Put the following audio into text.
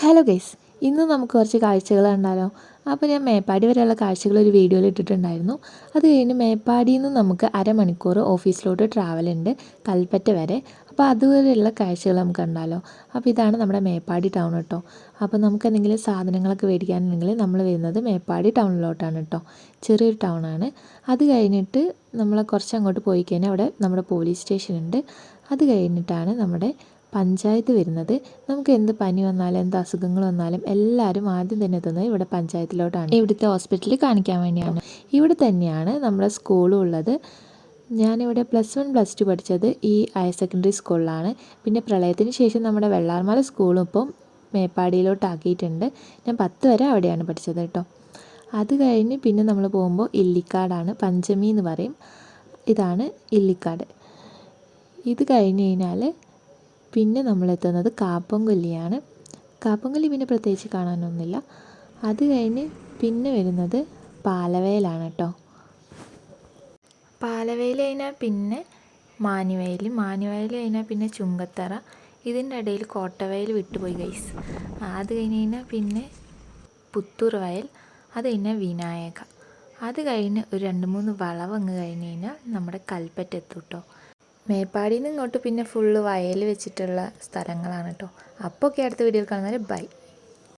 Hello guys, ഇന്ന് നമുക്ക് കുറച്ച് കാഴ്ചകൾ കണ്ടാലോ. അപ്പോൾ ഞാൻ മേപ്പാടി വരെയുള്ള കാഴ്ചകൾ ഒരു വീഡിയോയിൽ ഇട്ടിട്ടുണ്ടായിരുന്നു. അത് കഴിഞ്ഞ് മേപ്പാടിയിൽ നിന്ന് നമുക്ക് അരമണിക്കൂർ ഓഫീസിലോട്ട് ട്രാവൽ ഉണ്ട്, കൽപ്പറ്റ വരെ. അപ്പോൾ അതുവരെയുള്ള കാഴ്ചകൾ നമുക്ക് കണ്ടാലോ. അപ്പോൾ ഇതാണ് നമ്മുടെ മേപ്പാടി ടൗൺ കേട്ടോ. അപ്പോൾ നമുക്ക് എന്തെങ്കിലും സാധനങ്ങളൊക്കെ മേടിക്കാനുണ്ടെങ്കിൽ നമ്മൾ വരുന്നത് മേപ്പാടി ടൗണിലോട്ടാണ് കേട്ടോ. ചെറിയൊരു ടൗണാണ്. അത് കഴിഞ്ഞിട്ട് നമ്മൾ കുറച്ച് അങ്ങോട്ട് പോയി കഴിഞ്ഞാൽ അവിടെ നമ്മുടെ പോലീസ് സ്റ്റേഷൻ ഉണ്ട്. അത് കഴിഞ്ഞിട്ടാണ് നമ്മുടെ പഞ്ചായത്ത് വരുന്നത്. നമുക്ക് എന്ത് പനി വന്നാലും എന്ത് അസുഖങ്ങൾ വന്നാലും എല്ലാവരും ആദ്യം തന്നെ എത്തുന്നത് ഇവിടെ പഞ്ചായത്തിലോട്ടാണ്. ഇവിടുത്തെ ഹോസ്പിറ്റലിൽ കാണിക്കാൻ വേണ്ടിയാണ്. ഇവിടെ തന്നെയാണ് നമ്മുടെ സ്കൂളും ഉള്ളത്. ഞാനിവിടെ +1 +2 പഠിച്ചത് ഈ ഹയർ സെക്കൻഡറി സ്കൂളിലാണ്. പിന്നെ പ്രളയത്തിന് ശേഷം നമ്മുടെ വെള്ളാർമല സ്കൂളും ഇപ്പം മേപ്പാടിയിലോട്ടാക്കിയിട്ടുണ്ട്. ഞാൻ 10 വരെ അവിടെയാണ് പഠിച്ചത് കേട്ടോ. അത് കഴിഞ്ഞ് പിന്നെ നമ്മൾ പോകുമ്പോൾ ഇല്ലിക്കാടാണ്, പഞ്ചമി എന്ന് പറയും. ഇതാണ് ഇല്ലിക്കാട്. ഇത് കഴിഞ്ഞ് കഴിഞ്ഞാൽ പിന്നെ നമ്മളെത്തുന്നത് കാപ്പംകൊല്ലിയാണ്. കാപ്പംകൊല്ലി പിന്നെ പ്രത്യേകിച്ച് കാണാനൊന്നുമില്ല. അത് കഴിഞ്ഞ് പിന്നെ വരുന്നത് പാലവയലാണ് കേട്ടോ. പാലവയൽ കഴിഞ്ഞാൽ പിന്നെ മാനുവയൽ കഴിഞ്ഞാൽ പിന്നെ ചുങ്കത്തറ. ഇതിൻ്റെ ഇടയിൽ കോട്ടവയൽ വിട്ടുപോയി ഗൈസ്. അത് കഴിഞ്ഞ് കഴിഞ്ഞാൽ പിന്നെ പുത്തൂർ വയൽ. അത് കഴിഞ്ഞാൽ വിനായക. അത് കഴിഞ്ഞ് ഒരു 2-3 വളവ് അങ്ങ് കഴിഞ്ഞ് കഴിഞ്ഞാൽ നമ്മുടെ കൽപ്പറ്റ എത്തും കേട്ടോ. മേപ്പാടിയിൽ നിന്ന് ഇങ്ങോട്ട് പിന്നെ ഫുള്ള് വയൽ വെച്ചിട്ടുള്ള സ്ഥലങ്ങളാണ് കേട്ടോ. അപ്പോൾ അടുത്ത വീഡിയോയിൽ കാണുന്നവരെ ബൈ.